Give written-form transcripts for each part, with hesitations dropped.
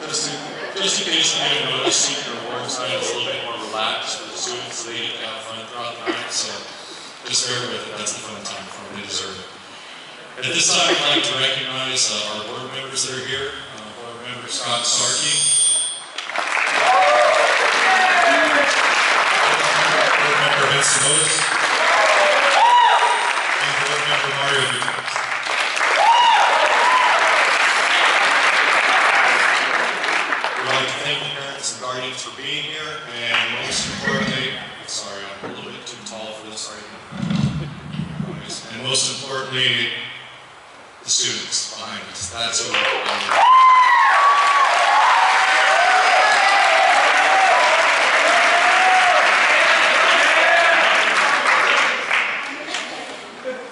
Just in case you didn't notice, senior awards night is a little bit more relaxed for the students, so they get to have fun throughout the night, so just bear with it, that's a fun time for them, they deserve it. At this time, I'd like to recognize our board members that are here. Board member Scott Starkey. Board member Vince Modes. And board member Mario Jimenez. We'd like to thank the parents and guardians for being here, and most importantly, sorry, I'm a little bit too tall for this argument. And most importantly, the students behind us. That's what we're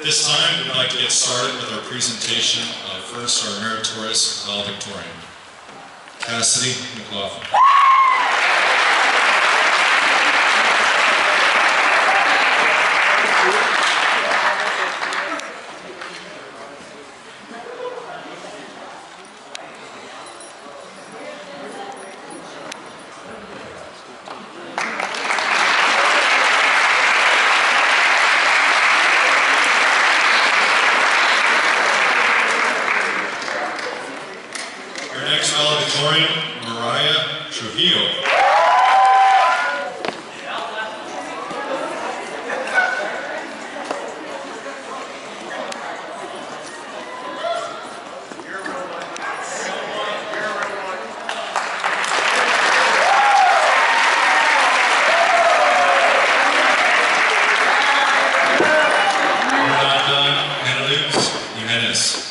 This time, we'd like to get started with our presentation of first our meritorious valedictorian, Kassidy McLaughlin. Jimenez.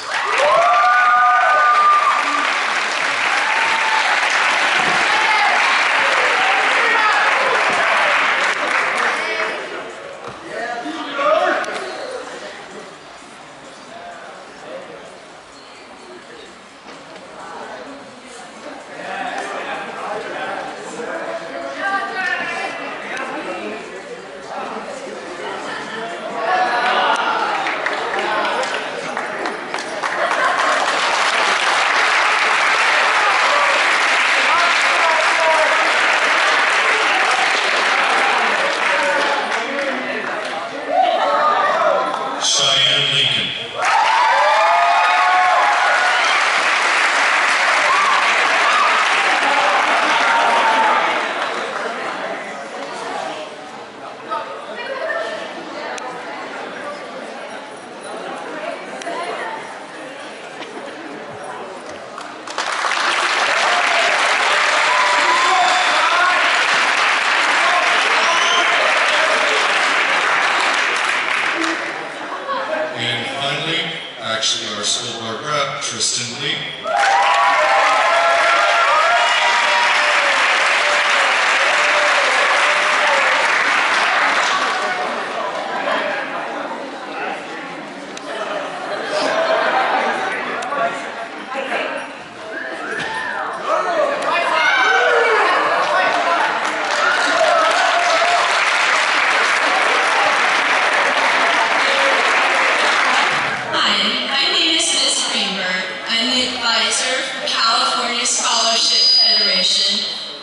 Tristen.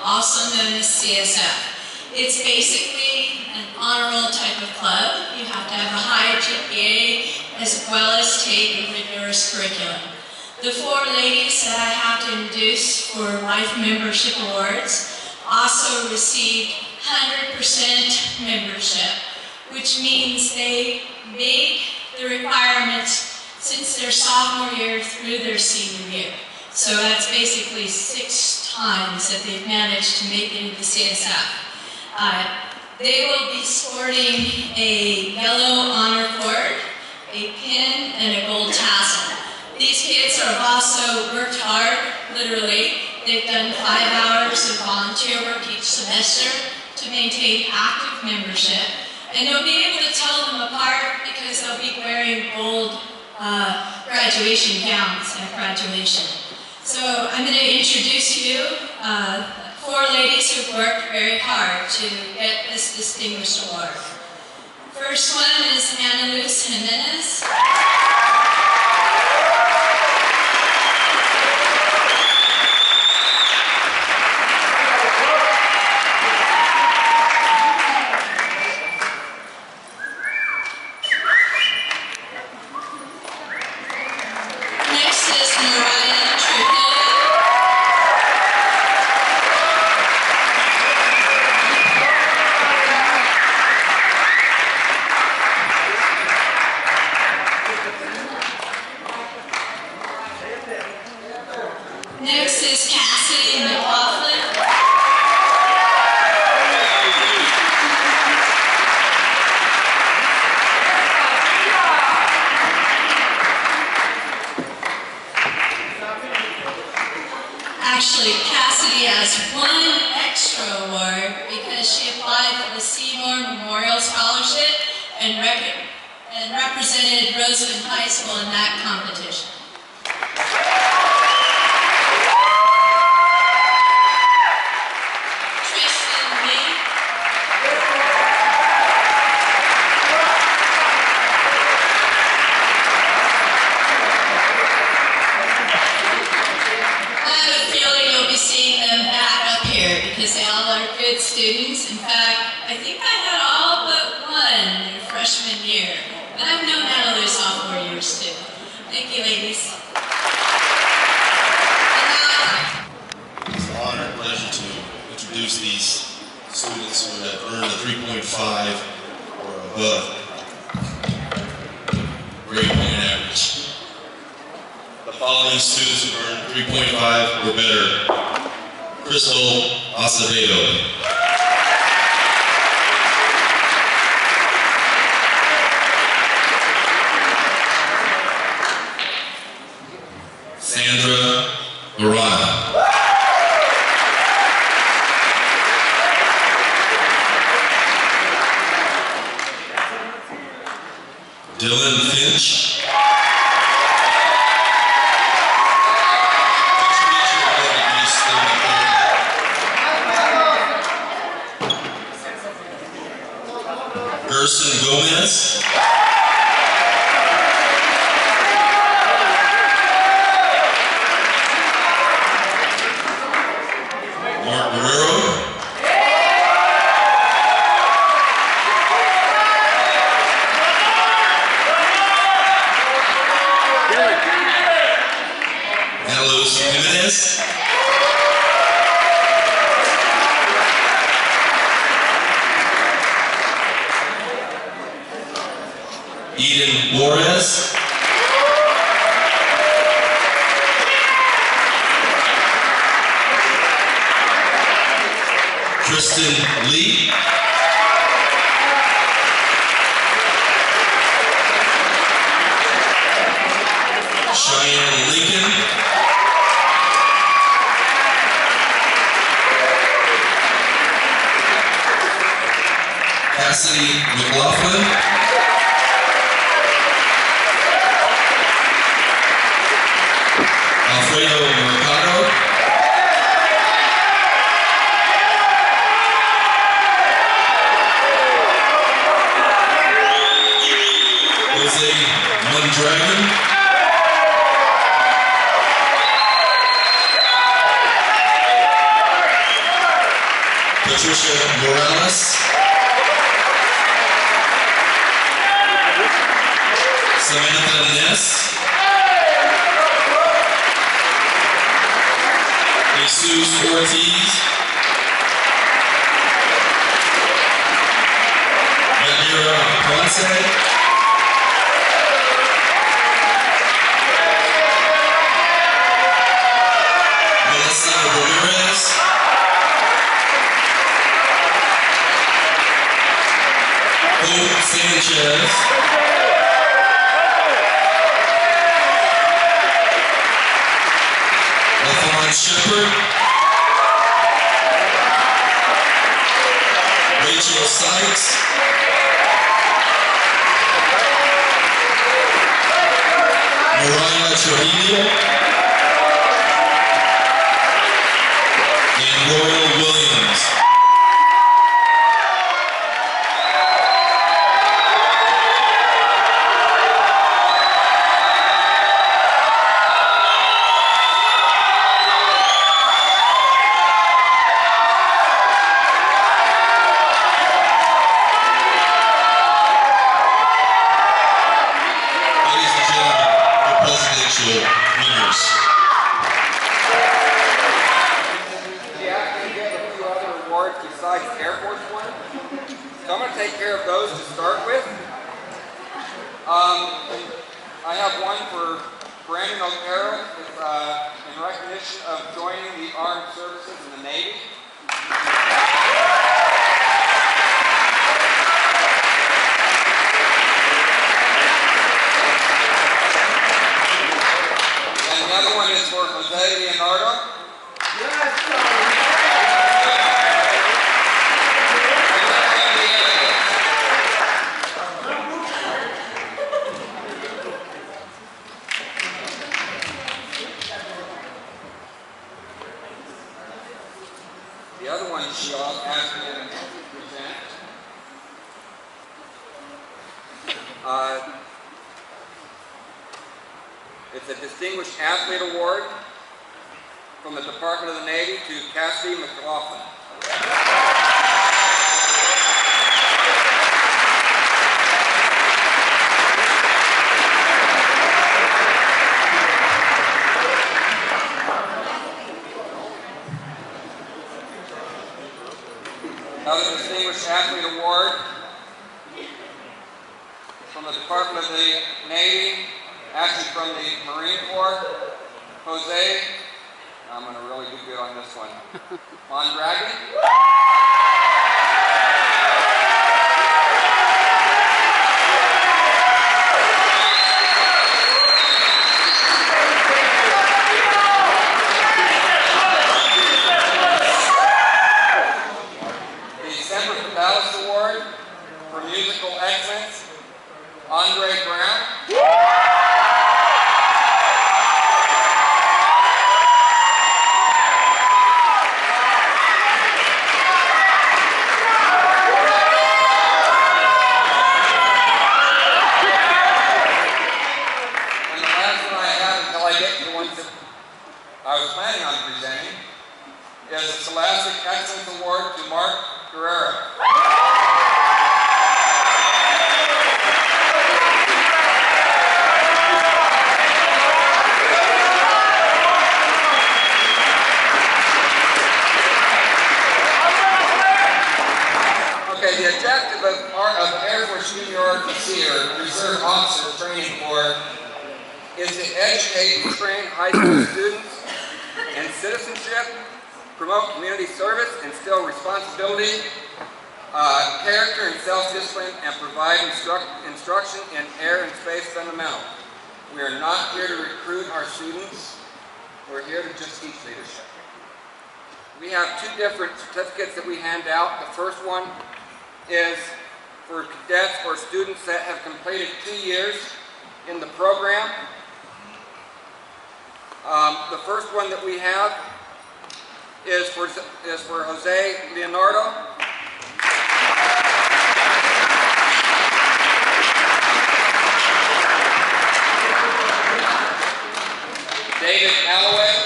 Also known as CSF. It's basically an honor roll type of club. You have to have a high GPA as well as take a rigorous curriculum. The 4 ladies that I have to introduce for Life Membership Awards also received 100% membership, which means they made the requirements since their sophomore year through their senior year. So that's basically 6 times that they've managed to make it into the CSF. They will be sporting a yellow honor cord, a pin, and a gold tassel. These kids have also worked hard, literally. They've done 5 hours of volunteer work each semester to maintain active membership. And you'll be able to tell them apart because they'll be wearing gold graduation gowns at graduation. So I'm going to introduce you 4 ladies who've worked very hard to get this distinguished award. First one is Anyluz Jimenez. Next is Kassidy and McLaughlin. Actually, Kassidy has one extra award because she applied for the Seymour Memorial Scholarship and represented Rosamond High School in that competition. Students. In fact, I think I had all but one their freshman year, but I've known Anyluz sophomore years too. Thank you, ladies. It's an honor and pleasure to introduce these students who have earned a 3.5 or above grade point average. The following students who earned 3.5 or better: Crystal Acevedo, Sandra Arana, Dylan Finch, Gerson Jimenez, Guerro, Anyluz Jimenez, Eden Juarez, Tristen Lee, Cheyenne Lincoln, Cassidy McLaughlin, mondragon, Patricia Morales, Samantha Ness, Jesus Ortiz, Yadira Ponce, Sanchez, Shepherd, Rachel Sykes, Mariah Trujillo, and Borroel Williams. Winners. in recognition of joining the armed services in the Navy. And the other one is for Jose Leonardo. The other one she asked me to present. It's a Distinguished Athlete Award from the Department of the Navy to Kassidy McLaughlin. Another Distinguished Athlete Award from the Department of the Navy, actually from the Marine Corps, Jose, I'm going to really do good on this one, Mondragon. Award to Guerro. Okay, the objective of Air Force Junior RTC, or Reserve Officer Training Corps, is to educate and train high school students in citizenship, promote community service, instill responsibility, character and self-discipline, and provide instruction in air and space fundamentals. We are not here to recruit our students. We're here to just teach leadership. We have two different certificates that we hand out. The first one is for cadets or students that have completed 2 years in the program. The first one that we have is for Jose Leonardo. David Alloway.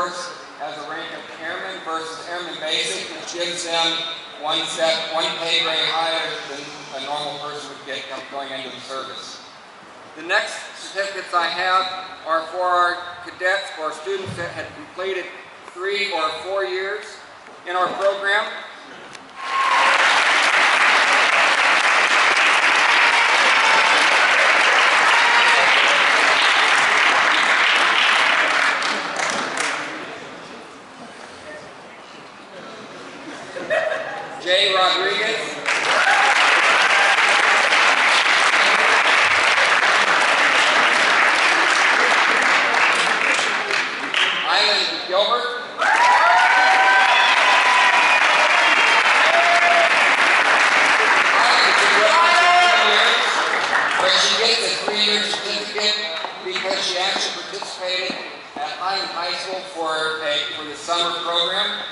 Force has a rank of Airman versus Airman Basic, which gives them one pay grade higher than a normal person would get going into the service. The next certificates I have are for our cadets or students that had completed 3 or 4 years in our program. Jay Rodriguez. Gilbert. But she gets a 3-year certificate because she actually participated at Highland High School for the summer program.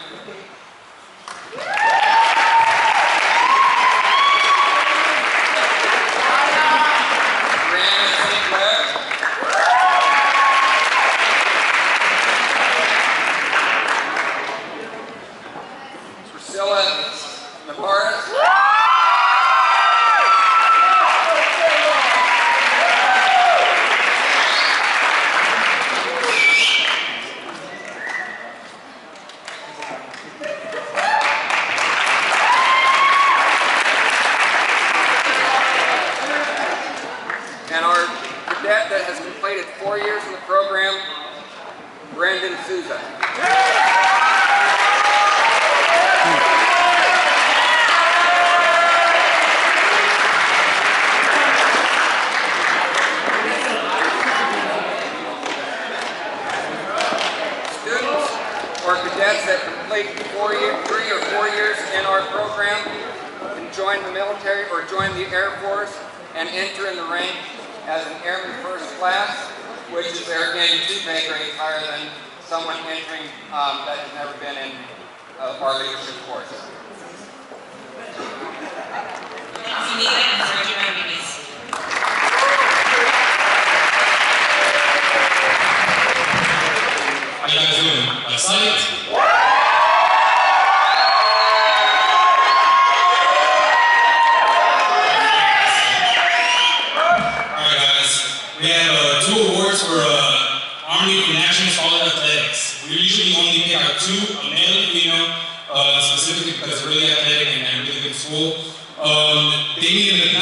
Damian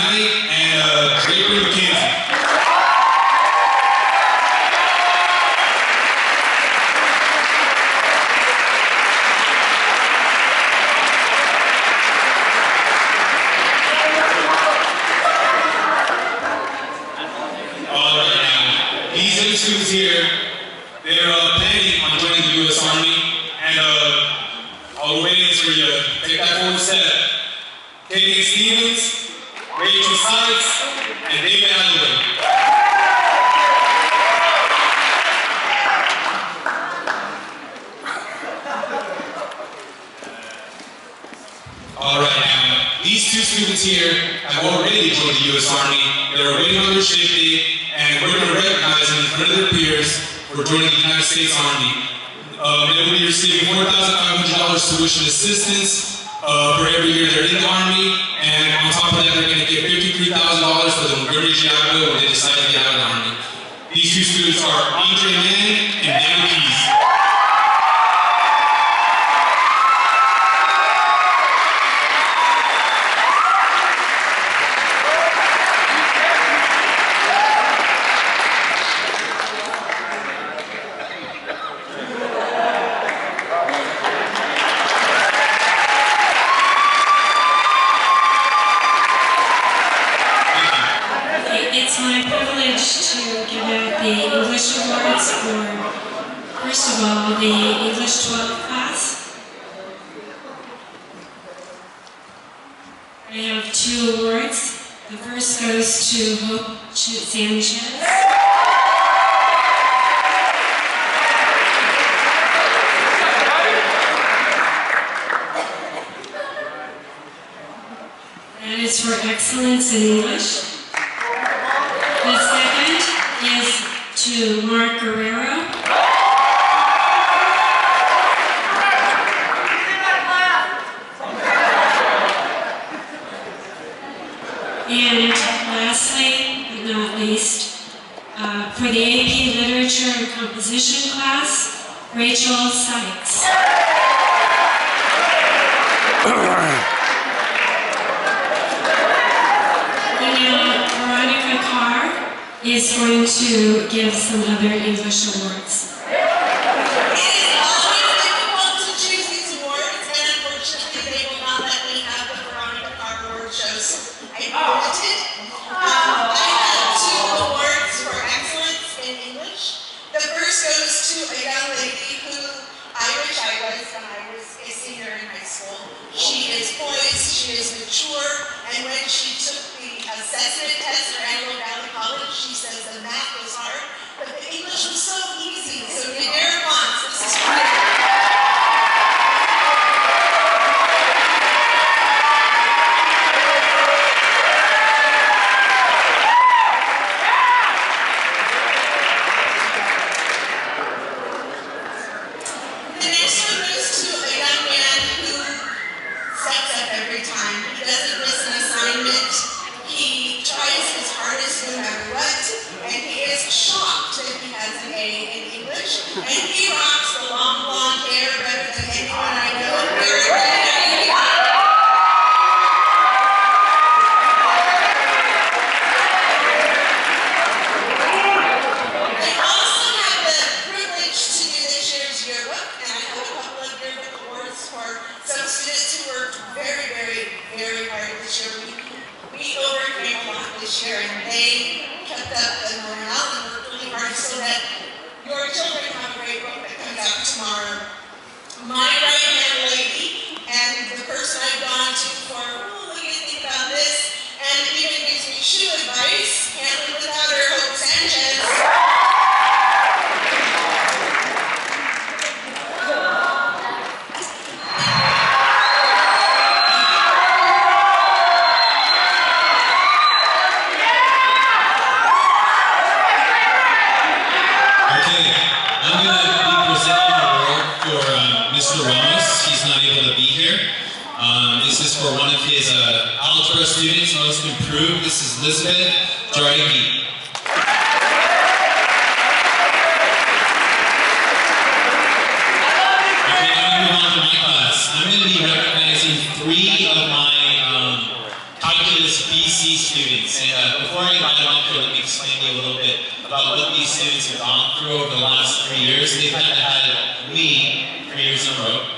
and Draper Mckenzie. students here, they're planning on joining the U.S. Army, and all we're waiting is for you to take that forward step. Katie Stevens, Rachel Sykes, and David Alloway. Alright, now, these two students here have already joined the U.S. Army. They're waiting on their shift date, and we're going to recognize them in front of their peers for joining the United States Army. They will be receiving $4,500 tuition assistance for every year they're in the Army, and on top of that, they're going to get $53,000 for the Montgomery Giago when they decide to get out of the Army. These two students are mann and Anyluz. It's my privilege to give out the English awards for, first of all, the English 12 class. I have 2 awards. The first goes to Hope Sanchez. That is for excellence in English. The second is to Guerro. class, Rachel Sykes. Veronica Carr is going to give some other English awards. It is always difficult to choose these awards, and unfortunately they will not let me have the Veronica Carr award shows. I limited. I have 2 awards for excellence in English. The first goes to a young lady who I wish I was when I was a senior in high school. She is poised, she is mature, and when she took the assessment test for Antelope Valley College, she says the math was hard, but the English was so easy. So Guerro, this is great. The next one goes to a young man who steps up every time. He doesn't miss an assignment. He tries his hardest no matter what, and he is shocked that he has an A in English. And he rocks the long blonde hair better than anyone I know. Very good. I also have the privilege to do this year's yearbook, and I have a couple of yearbook awards for some students who worked very, very, very hard this year. We overcame a lot this year, and they kept up the morale and worked really hard so that your children have a great book that comes out tomorrow. My right-hand lady, and the person I've gone to for, what do you think about this? And even gives me shoe advice, can't live without her, Hope Sanchez. This is for one of his algebra students, most improved. This is Elizabeth Draper. Okay, now we move on to my class. I'm going to be recognizing 3 of my calculus BC students. And before I get on to let me explain to you a little bit about what these students have gone through over the last 3 years. They've kind of had me 3 years in a row.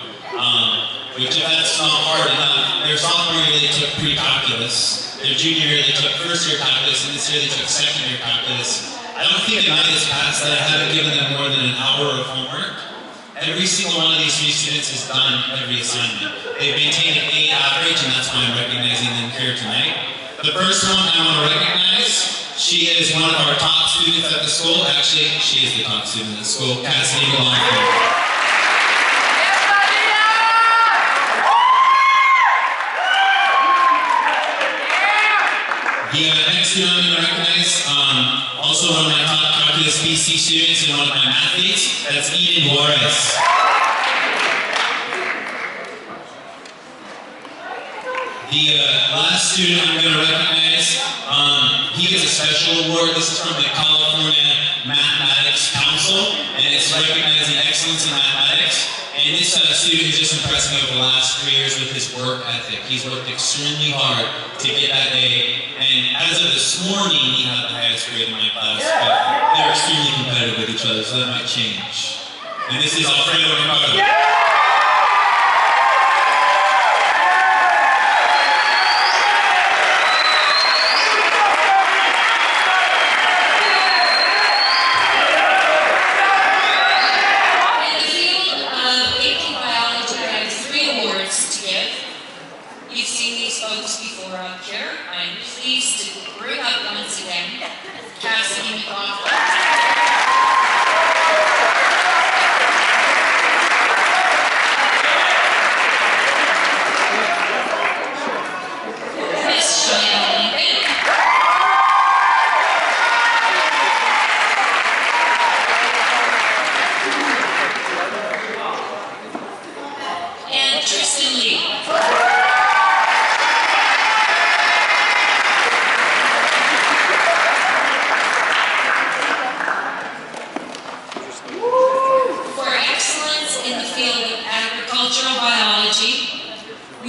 Which if that's not hard enough, their sophomore year they took pre-calculus, their junior year they took first-year calculus, and this year they took second-year calculus. I don't think a night has passed that I haven't given them more than an hour of homework. Every single one of these 3 students has done every assignment. They've maintained an A average, and that's why I'm recognizing them here tonight. The first one I want to recognize, she is one of our top students at the school. Actually, she is the top student at the school, Kassidy, mcLaughlin. The next student I'm going to recognize, also one of my top calculus BC students and one of my athletes, that's Juarez. The last student I'm going to recognize, he gets a special award. This is from the California Mathematics Council, and it's recognizing excellence in mathematics. And this student has just impressed me over the last 3 years with his work ethic. He's worked extremely hard to get that A, and as of this morning, he had the highest grade in my class, but they're extremely competitive with each other, so that might change. And this is Alfredo Ricardo.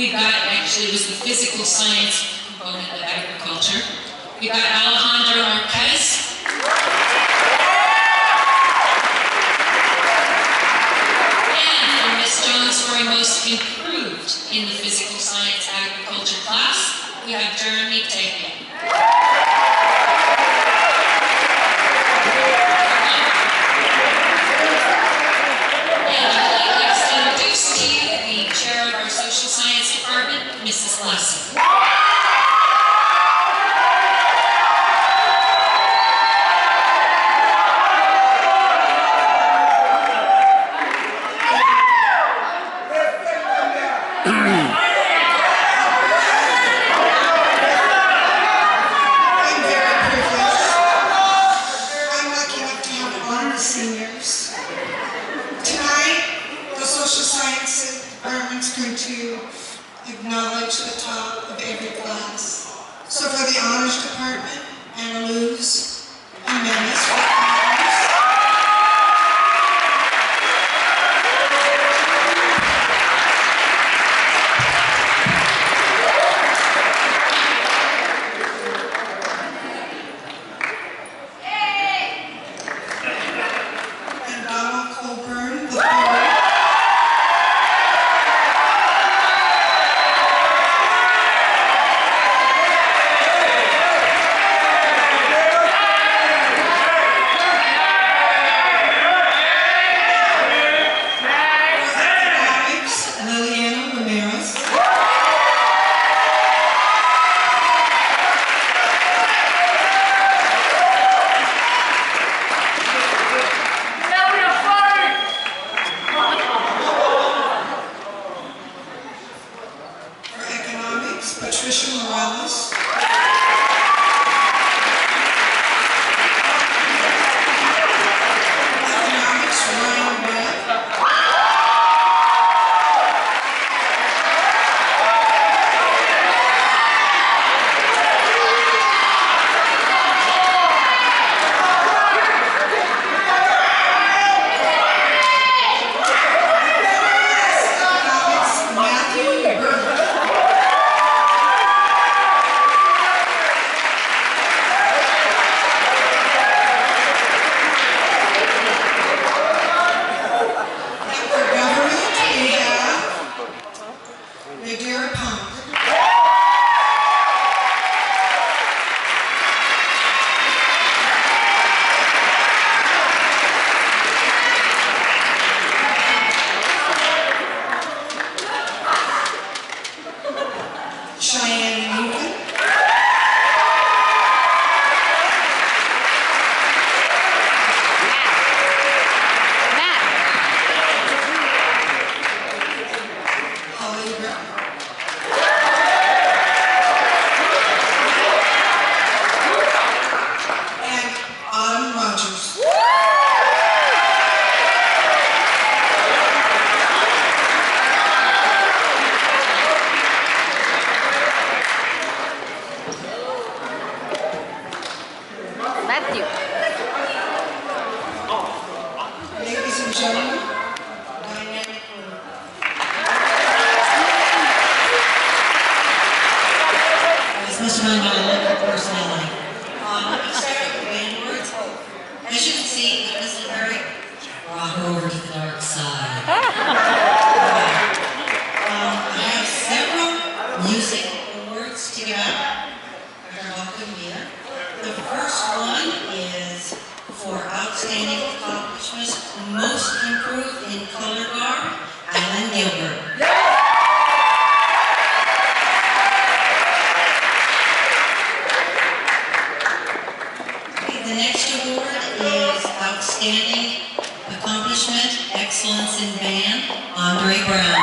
We've got, actually, it was the physical science component of agriculture. We've got Alejandro Marquez. And for Miss Jones, for most improved in the physical science agriculture class, we have Jeremy Taken. Chair of our social science department, Mrs. Lassie. To acknowledge the top of every class. So for the honors department, Anyluz, Jimenez for honors. And Donald Colburn, the third. Gilbert. The next award is Outstanding Accomplishment, Excellence in Band, Andre Brown.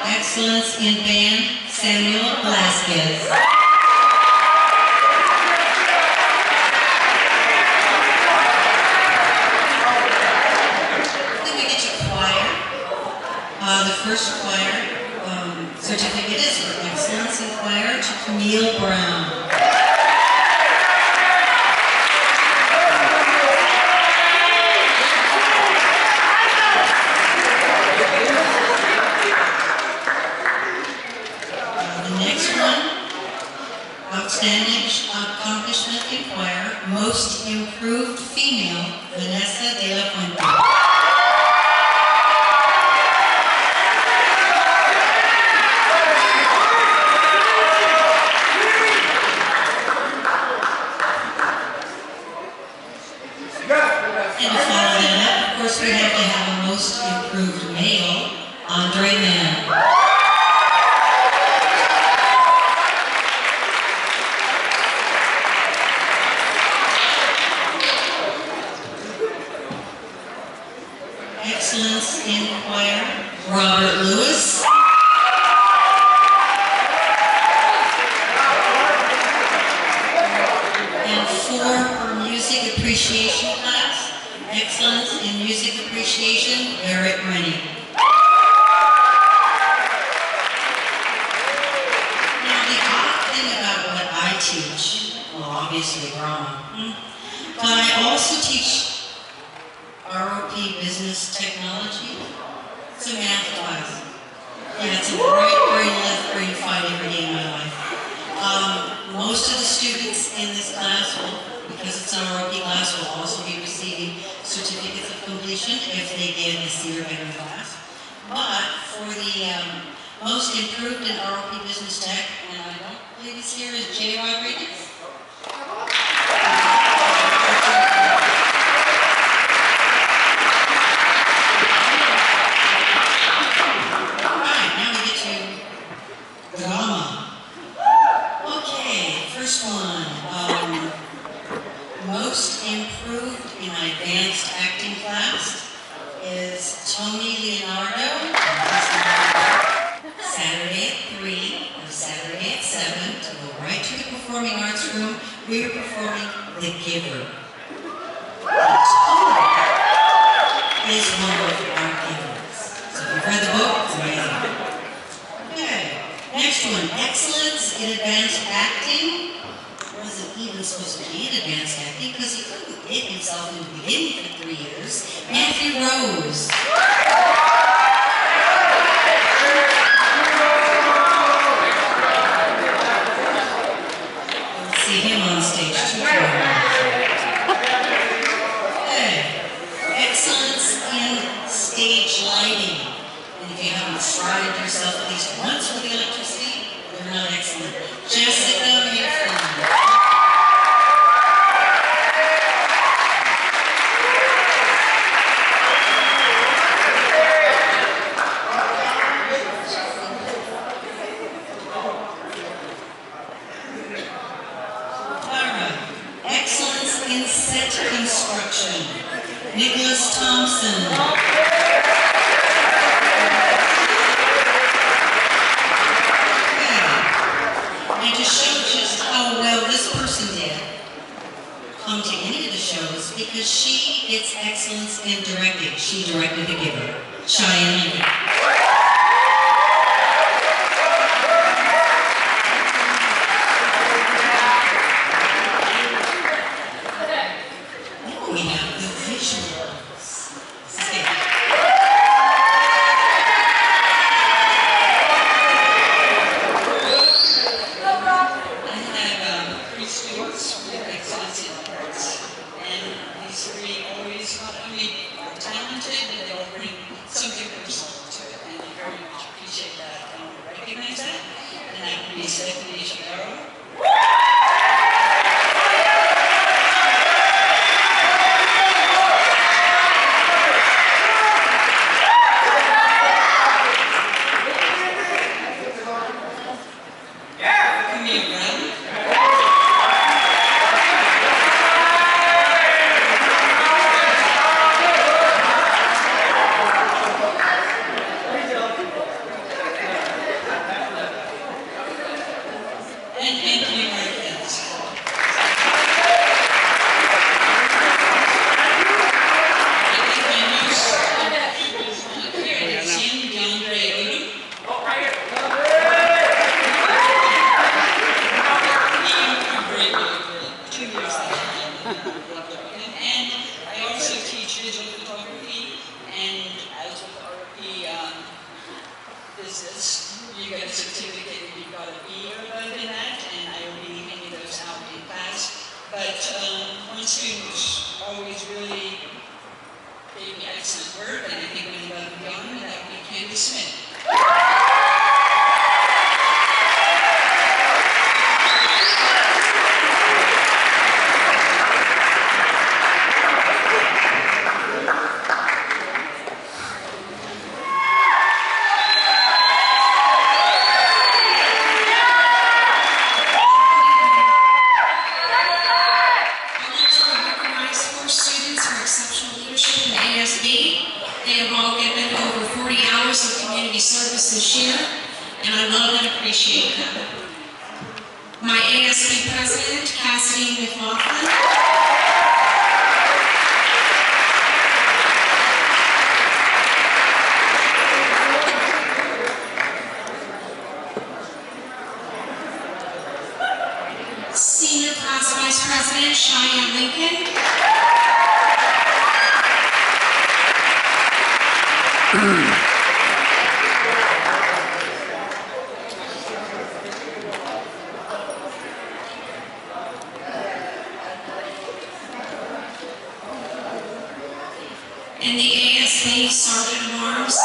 Excellence in Band, Samuel Velasquez. Then we get you first choir certificate is for excellence in choir to Camille Brown. The next one, outstanding accomplishment in choir, most improved female, Vanessa de la Fuente. We have to have a most improved male, mann. Excellence in choir, Robert Lewis. And for her music appreciation class, excellence in music appreciation, Rayne. Now the odd thing about what I teach, well obviously drama, but I also teach ROP business technology. It's a math class. Yeah, it's a right brain, left brain fight every day in my life. Most of the students in this class will, because it's an ROP class, will also be receiving certificates of completion if they get a C or better class. But for the most improved in ROP business tech, and I don't believe it's here, is Jay Rodriguez. Alright, now we get to drama. Okay, first one. Most improved in my advanced acting class is Tony Leonardo. Saturday at 3 or Saturday at 7 to go right to the performing arts room. We are performing The Giver. And Tony is one of our givers. So if you've read the book, it's amazing. Okay, next one. Excellence in advanced acting. Wasn't even supposed to be in advanced acting because he couldn't get himself into the beginning for 3 years. Matthew Rose. Let's see him on stage too. Okay. Excellence in stage lighting. And if you haven't fried yourself at least once with the electricity, you're not excellent. Jessica Mayfield. Nicholas Thompson. And to show just how well this person did, come to any of the shows because she gets excellence in directing. She directed The Giver. Cheyenne. We have the visuals. I have 3 students with excellence in arts, and these 3 always not only are talented, but they all bring something personal to it, and I very much appreciate that and recognize that. And that would be Stephanie Guerro. teach digital photography, and as with the ROP business, you get a certificate if you've got a B or above in that, and I will be handing those out in class. But one student always really gave me excellent work, and I think went above and beyond, and that would be Candace Smith. This year, and I love and appreciate them. My ASB president, Kassidy mcLaughlin. Senior class vice president, Cheyenne. And the ASB Sergeant at Arms,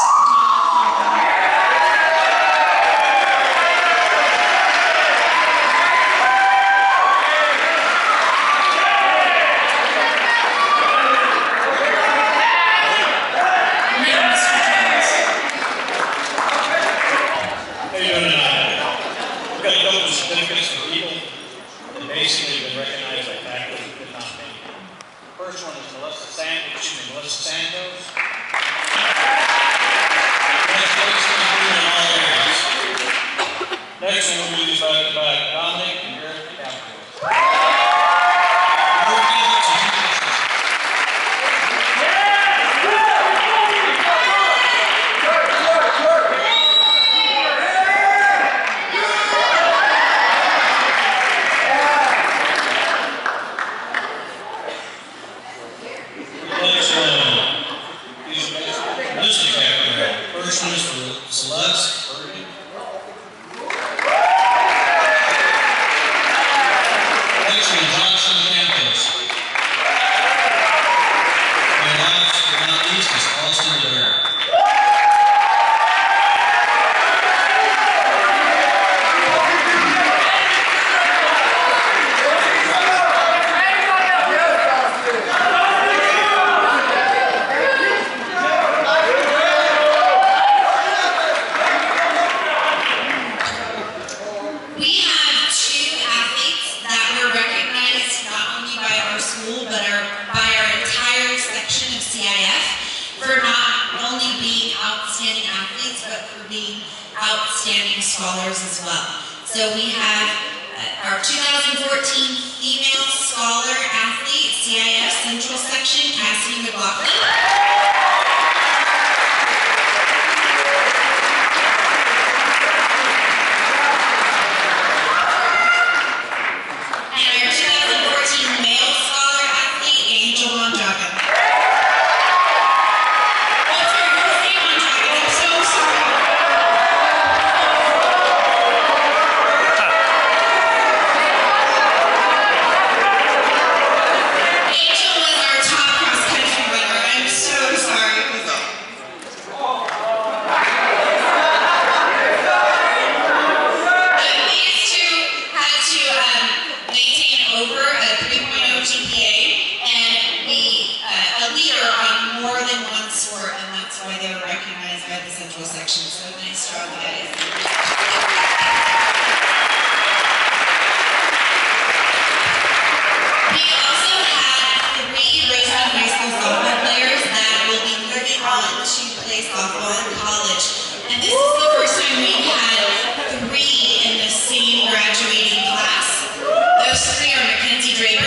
Those three are Mckenzie, Draper,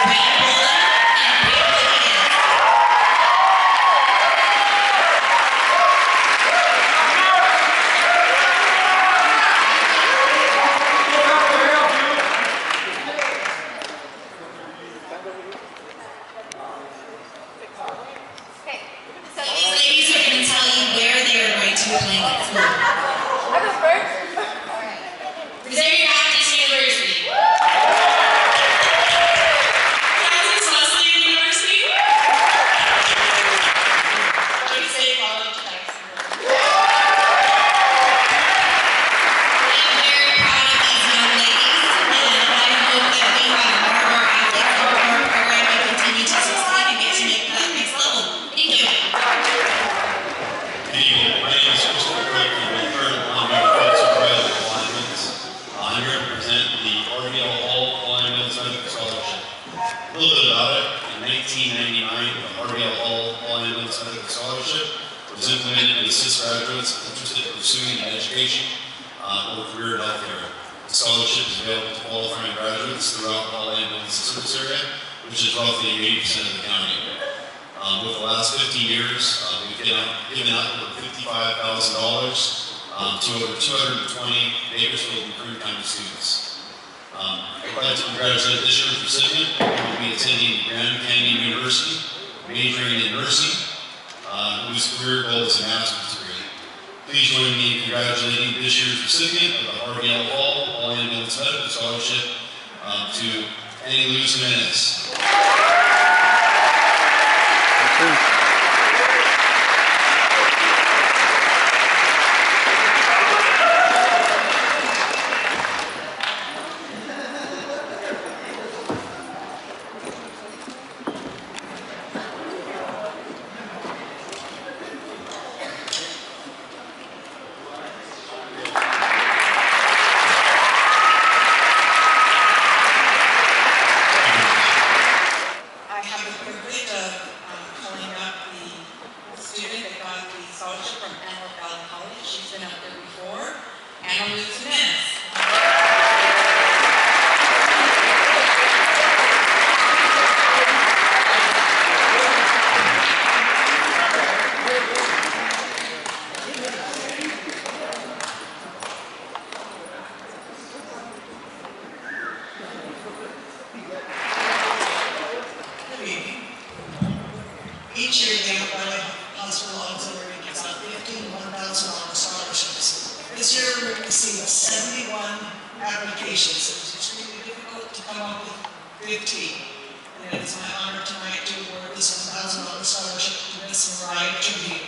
Rayne, Bolin, and Mckenzie. bit about it. In 1999, the Borroel All-Ambulance Medical Scholarship was implemented to assist graduates interested in pursuing an education or career in healthcare. The scholarship is available to qualifying graduates throughout the All-Ambulance service area, which is roughly 80% of the county. With the last 15 years, we've given out over $55,000 to over 220 Bakersfield and Kern County students. I'd like to congratulate this year's recipient, who will be attending Grand Canyon University, majoring in nursing, whose career goal is a master's degree. Please join me in congratulating this year's recipient of the Borroel All-Ambulance Medical Scholarship to Anyluz, Jimenez. Each year, the Alloway Hospital Auxiliary gives out 15 $1,000 scholarships. This year, we received 71 applications. It was extremely difficult to come up with 15. And it is my honor tonight to award this $1,000 scholarship to Miss Rayne.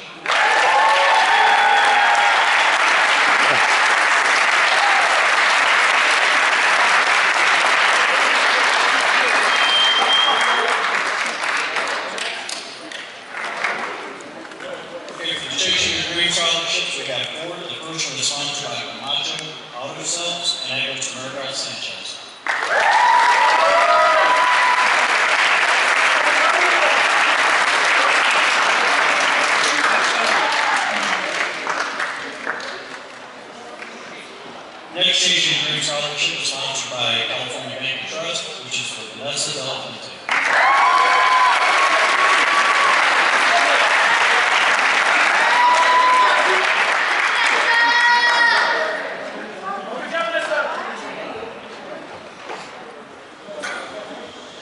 We got 4. The first one is sponsored by Auto Cells, and I go to mondragon Sanchez. Next Chasing Dream Scholarship is sponsored by California Bank and Trust, which is for Vanessa Dolphin.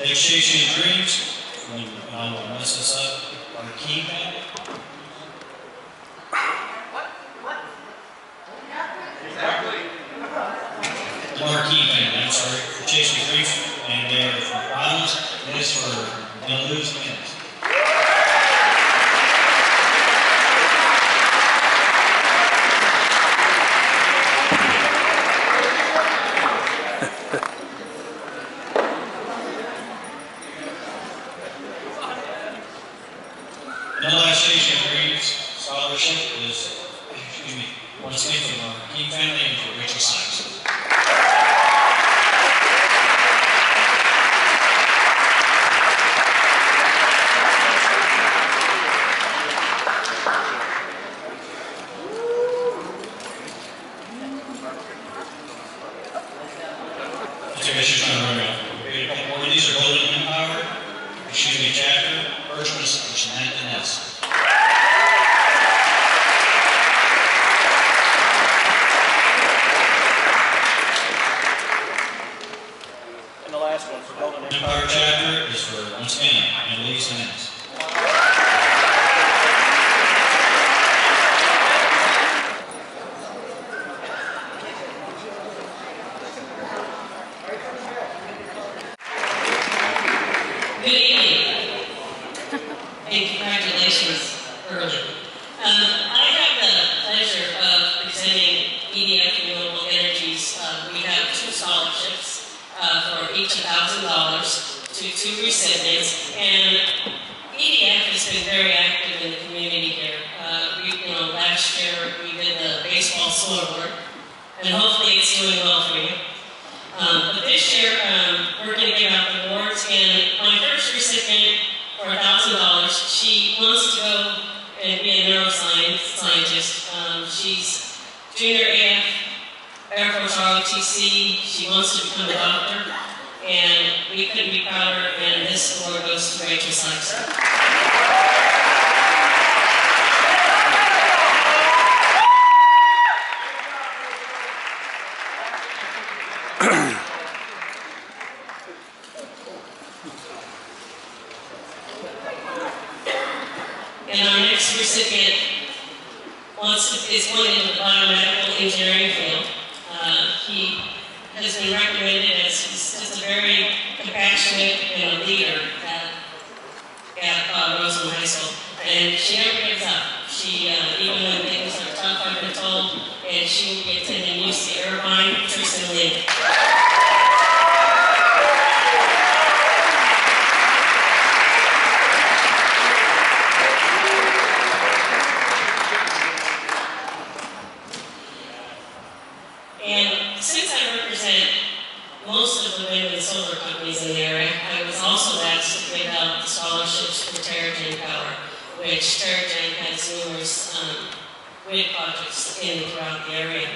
Chasing Dreams, I'm going to mess this up, our key family. The Marquee family, I'm sorry, for Chasing Dreams, and they're from Islands, and this for Anyluz, Mckenzie. Scholarship is, once again from our King family and for Rachel Sykes. These are Bolin Empire, chapter, first one is Mckenzie. Empire chapter is for, once again, Anyluz, Jimenez. Good evening, and congratulations early. I have the pleasure of presenting EDF Renewable Energies. We have 2 scholarships for each $1,000 to 2 recipients, and EDF has been very active in the community here. Last year we did the baseball scoreboard, and hopefully it's doing well for you. But this year, we're going to give out the awards, and my first recipient for $1,000, she wants to go and be a neuroscientist. She's junior AF, Air Force ROTC. She wants to become a doctor, and we couldn't be prouder, and this award goes to Rachel Sykes. And our next recipient is going into the biomedical engineering field. He has been recommended as he's just a very compassionate and a leader at Rosamond High School. And she never gives up. She, even when things are tough, I've been told, and she will be attending UC Irvine, Tristen. And since I represent most of the wind and solar companies in the area, I was also asked to give out the scholarships for Terra-Gen Power, which Terra-Gen has numerous wind projects in throughout the area.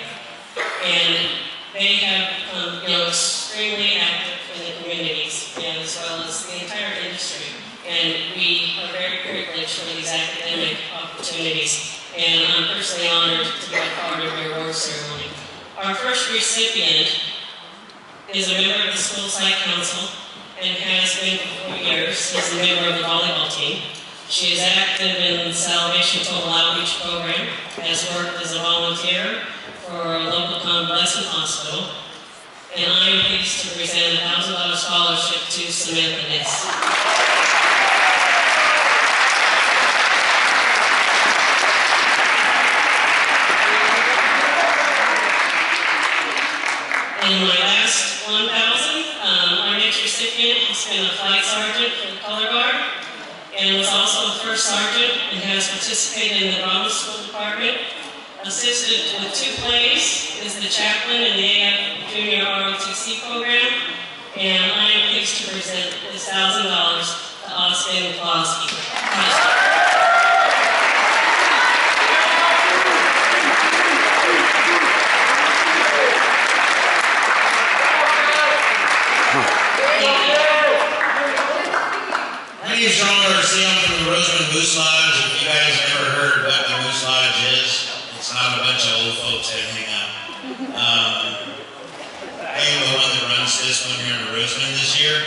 And they have become extremely active in the communities, and as well as the entire industry. And we are very privileged for these academic opportunities. And I'm personally honored to be a part of your award ceremony. Our first recipient is a member of the school site council and has been for 4 years. He's a member of the volleyball team. She is active in the Salvation Total Outreach Program, has worked as a volunteer for a local convalescent hospital, and I am pleased to present a $1,000 scholarship to Samantha Ness. And my last 1,000, our next recipient has been a flight sergeant for the Color Guard, and was also a first sergeant and has participated in the drama school department. Assisted with 2 plays, is the chaplain in the AF Junior ROTC program, and I am pleased to present this $1,000 to Austin Kluczkowski. My name is John Garcia. I'm from the Rosamond Moose Lodge. If you guys have never heard what the Moose Lodge is, it's not a bunch of old folks that hang out. I am the one that runs this one here in Rosamond this year.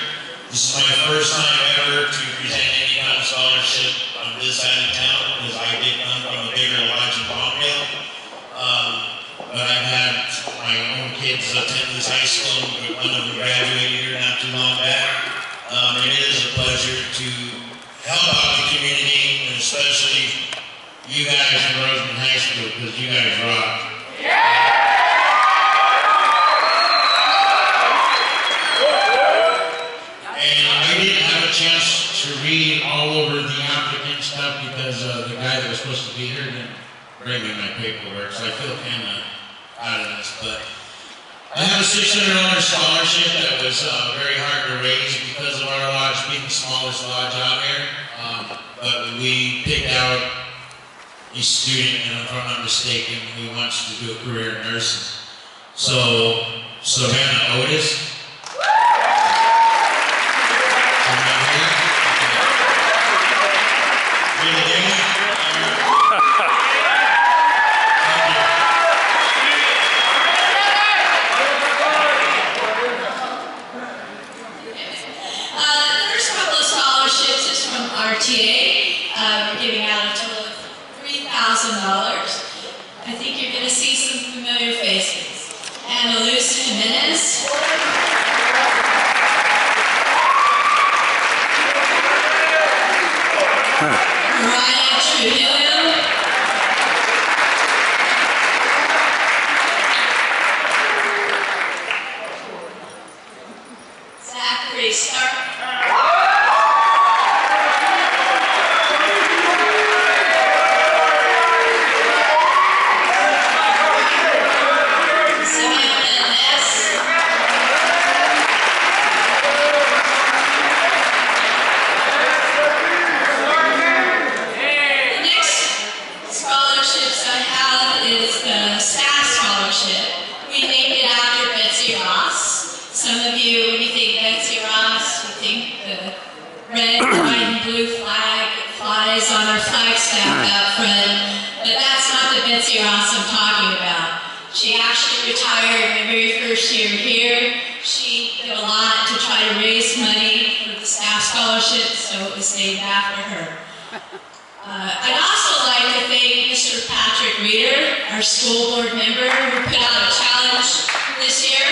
This is my first time ever to present any kind of scholarship on this side of town, because I did come from a bigger lodge in Borroel. But I've had my own kids attend this high school, and one of them graduated here not too long back. It is a pleasure to help out the community, and especially you guys from Rosamond High School, because you guys rock. And I didn't have a chance to read all over the applicant stuff because the guy that was supposed to be here didn't bring me my paperwork, so I feel kind of out of this. But I have a $600 scholarship that was very hard to raise because of our lodge being the smallest lodge out here. But we picked out a student, and if I'm not mistaken, who wants to do a career in nursing. So, Savannah Otis. We're giving out a total of $3,000. I think you're going to see some familiar faces. Anyluz, Jimenez. Zachary Stark. Samantha Ness. white and blue flag that flies on our flagstaff out front, but that's not the Betsy Ross I'm talking about. She actually retired my very first year here. She did a lot to try to raise money for the staff scholarship, so it was named after her. I'd also like to thank Mr. Patrick Reeder, our school board member, who put out a challenge this year.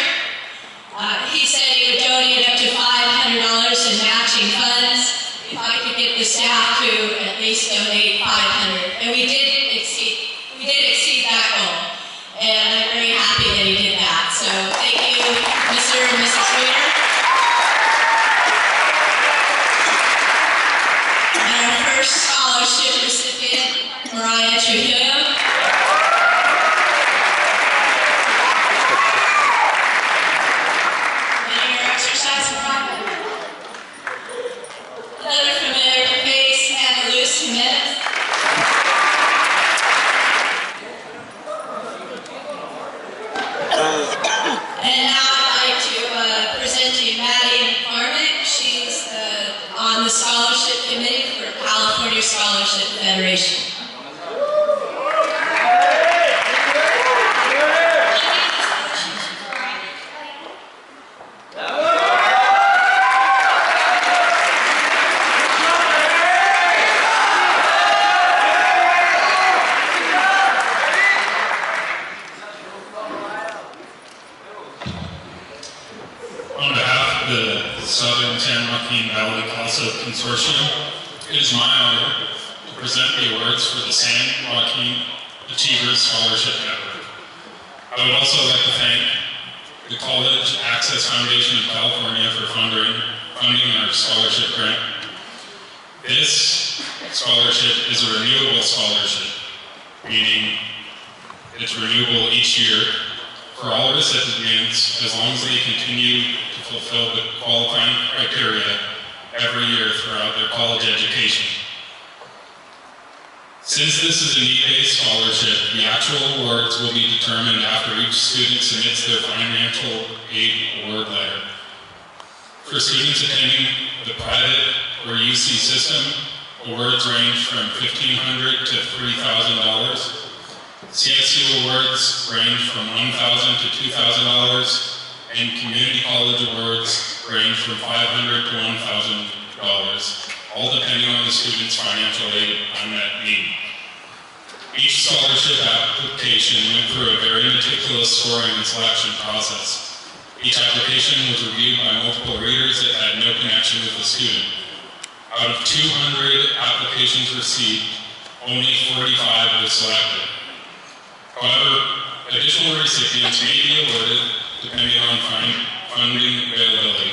He said he would donate up to $500 in matching funds if I could get the staff to at least donate $500. And we did exceed that goal. And I'm very happy that he did that. So thank you, Mr. and Mrs. Reeder. And our first scholarship recipient, Mariah Trujillo. And your exercise profit. Another familiar face, Anyluz Jimenez. And now I'd like to present to you Maddie McLaughlin. She's on the scholarship committee for California Scholarship Federation. Consortium, it is my honor to present the awards for the San Joaquin Achievers Scholarship Network. I would also like to thank the College Access Foundation of California for funding our scholarship grant. This scholarship is a renewable scholarship, meaning it's renewable each year for all recipients as long as they continue to fulfill the qualifying criteria every year throughout their college education. Since this is a need-based scholarship, the actual awards will be determined after each student submits their financial aid award letter. For students attending the private or UC system, awards range from $1,500 to $3,000. CSU awards range from $1,000 to $2,000, and community college awards range from $500 to $1,000, all depending on the student's financial aid unmet need. Each scholarship application went through a very meticulous scoring and selection process. Each application was reviewed by multiple readers that had no connection with the student. Out of 200 applications received, only 45 were selected. However, additional recipients may be awarded depending on funding availability.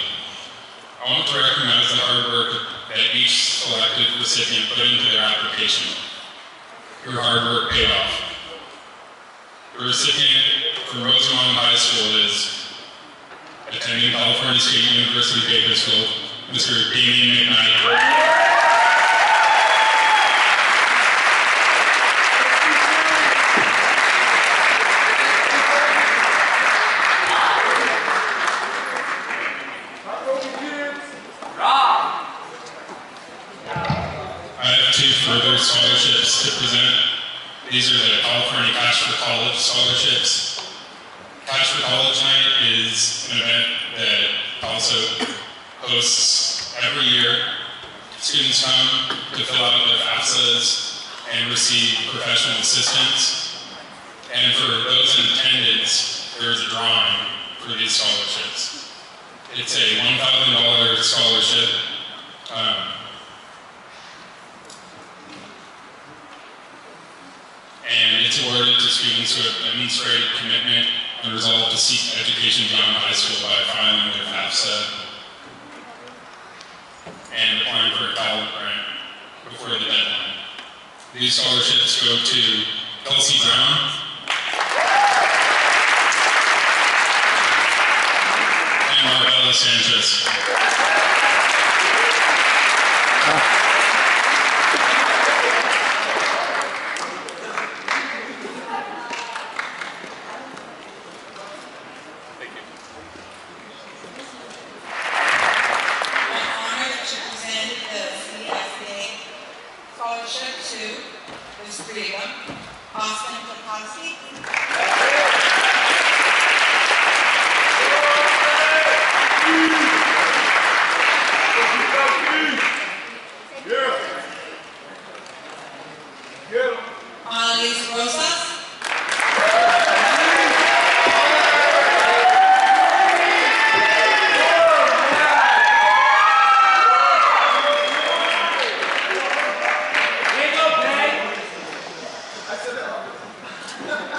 I want to recognize the hard work that each selected recipient put into their application. Your hard work paid off. The recipient from Rosamond High School is attending California State University Bakersfield, Mr. Damian McKnight. Further scholarships to present. These are the California Cash for College scholarships. Cash for College Night is an event that also hosts every year. Students come to fill out their FAFSAs and receive professional assistance. And for those in attendance, there's a drawing for these scholarships. It's a $1,000 scholarship. And it's awarded to students who have demonstrated commitment and resolve to seek education beyond high school by filing their FAFSA and applying for a college grant before the deadline. These scholarships go to Kelsey Brown, and Marvella Sanchez. The scholarship to, there's 3 of them, Kluczkowski. Anyluz, rosas.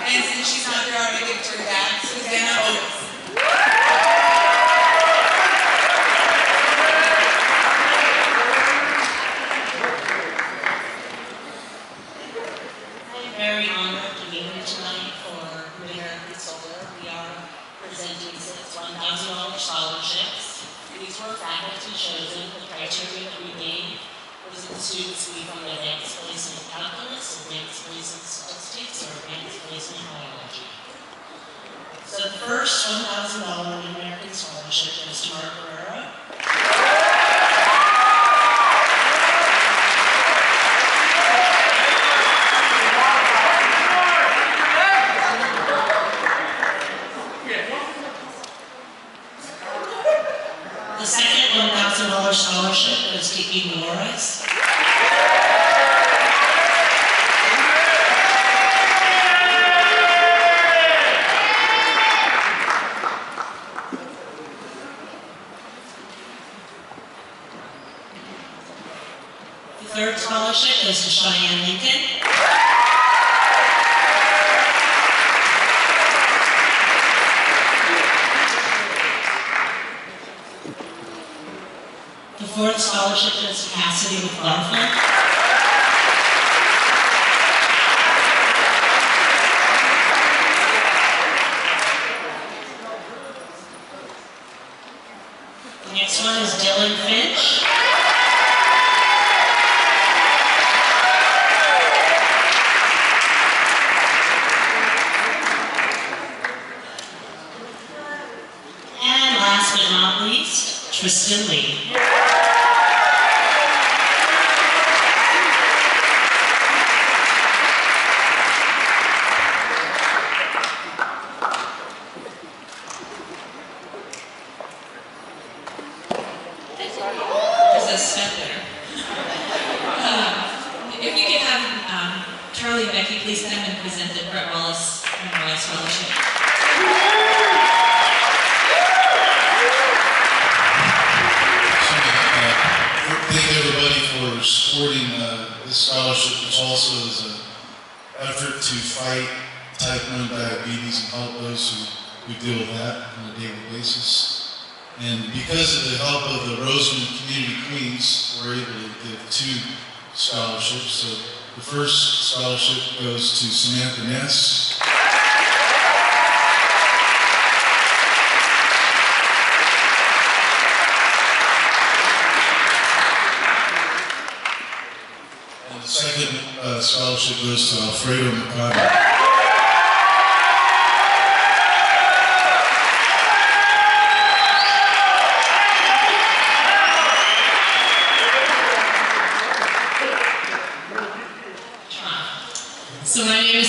And since she's not there, I'm going to give it to her dad, I'm very honored to be here tonight for American Solar. We are presenting 6 $1,000 scholarships. These were faculty chosen. The criteria that we made was that the students be from advanced placement calculus, advanced placement statistics, or advanced placement biology. So the first $1,000 American scholarship goes to Guerro. The second $1,000 scholarship goes to Jimenez. The third scholarship goes to Cheyenne. The fourth scholarship goes to Kassidy, mcLaughlin. The next one is Finch. And last but not least, Tristen. There's a step there. If we could have Charlie and Becky please come and present the Borroel Scholarship. Thank everybody for supporting this scholarship, which also is an effort to fight type 1 diabetes and help those who deal with that on a daily basis. And because of the help of the Rosamond Community Queens, we're able to give 2 scholarships. So the first scholarship goes to Mckenzie. The second scholarship goes to mckight. So my name is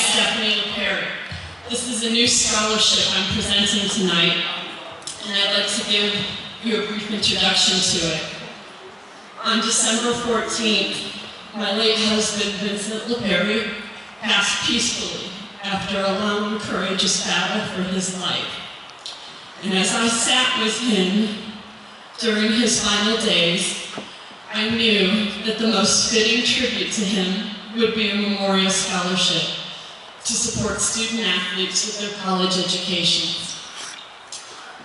This is a new scholarship I'm presenting tonight, and I'd like to give you a brief introduction to it. On December 14th, my late husband, Vincent LaPerry, passed peacefully after a long, courageous battle for his life. And as I sat with him during his final days, I knew that the most fitting tribute to him would be a memorial scholarship to support student athletes with their college educations.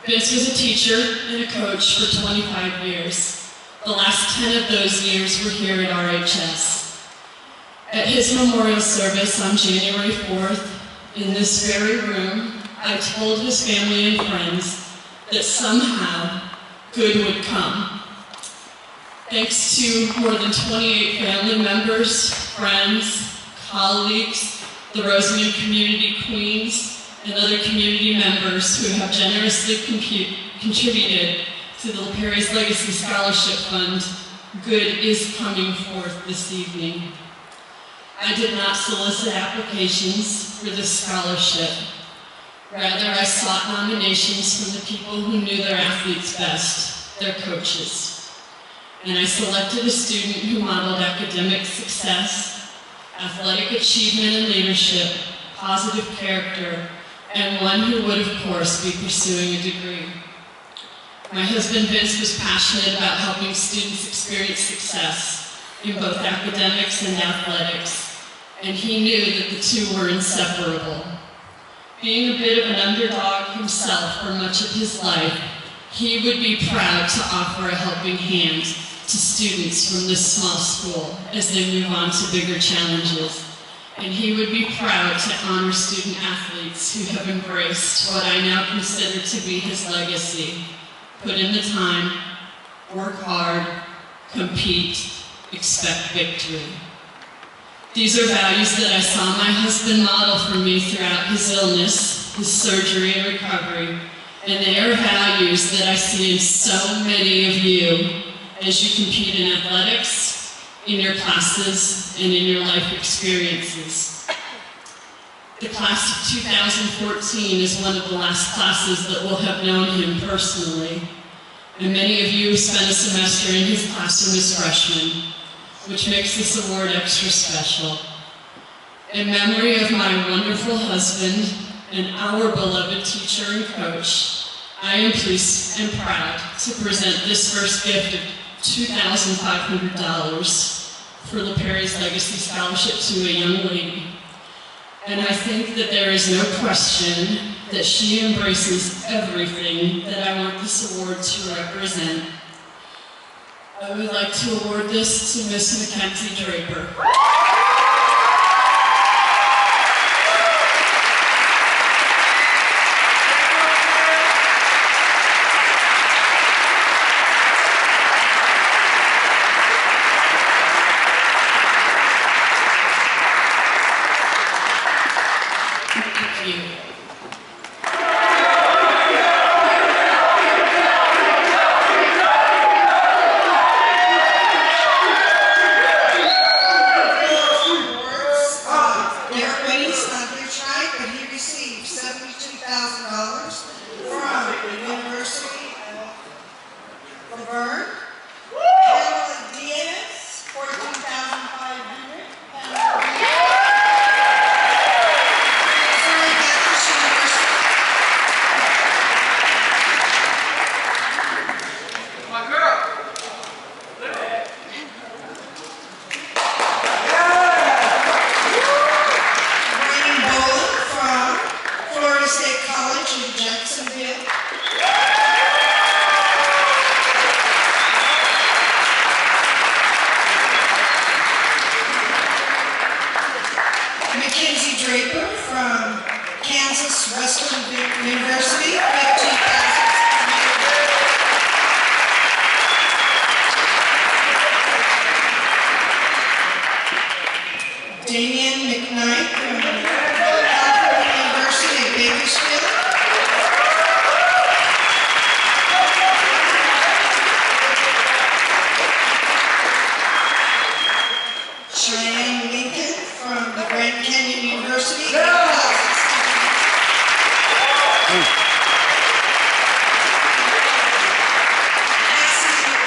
Vince was a teacher and a coach for 25 years. The last 10 of those years were here at RHS. At his memorial service on January 4th, in this very room, I told his family and friends that somehow good would come. Thanks to more than 28 family members, friends, colleagues, the Rosamond Community Queens, and other community members who have generously contributed to the LaPerry's Legacy Scholarship Fund, good is coming forth this evening. I did not solicit applications for this scholarship. Rather, I sought nominations from the people who knew their athletes best, their coaches. And I selected a student who modeled academic success, athletic achievement and leadership, positive character, and one who would, of course, be pursuing a degree. My husband Vince was passionate about helping students experience success in both academics and athletics, and he knew that the two were inseparable. Being a bit of an underdog himself for much of his life, he would be proud to offer a helping hand to students from this small school as they move on to bigger challenges. And he would be proud to honor student athletes who have embraced what I now consider to be his legacy. Put in the time, work hard, compete, expect victory. These are values that I saw my husband model for me throughout his illness, his surgery and recovery, and they are values that I see in so many of you as you compete in athletics, in your classes, and in your life experiences. The class of 2014 is one of the last classes that will have known him personally, and many of you spent a semester in his classroom as freshmen, which makes this award extra special. In memory of my wonderful husband and our beloved teacher and coach, I am pleased and proud to present this first gift of $2,500 for LaPerry's Legacy Scholarship to a young lady. And I think that there is no question that she embraces everything that I want this award to represent. I would like to award this to Miss Mckenzie Draper. Mckenzie Draper from Kansas Western University, Damian McKnight from California University at Bakersfield. Cheyenne from the Grand Canyon University.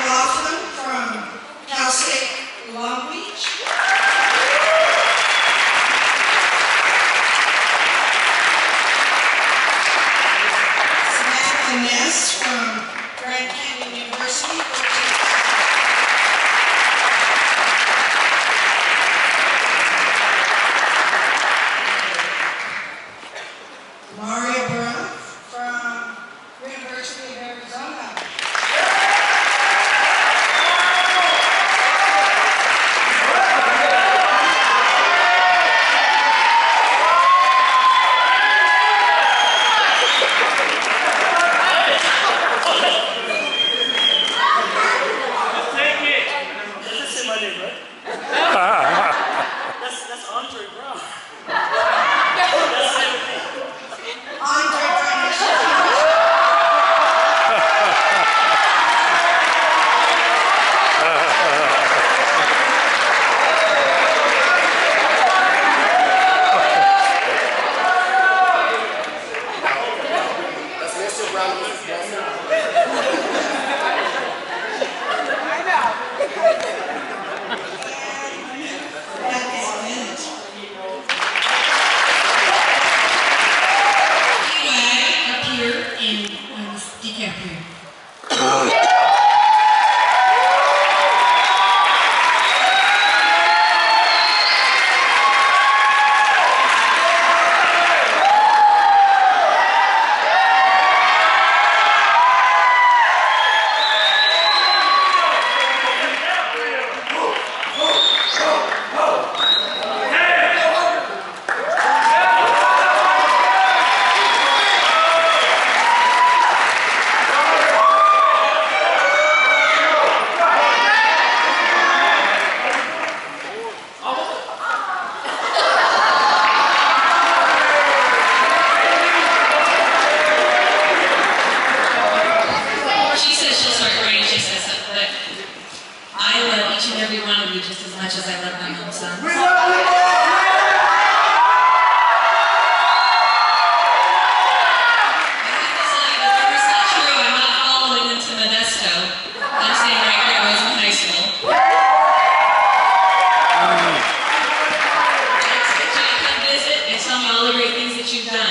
McLaughlin from Cal State Long Beach. Mckenzie from Grand Canyon University. From University of Arizona. Take it. This is my name, right? That's Andre Brown. Andre Brown. You've done.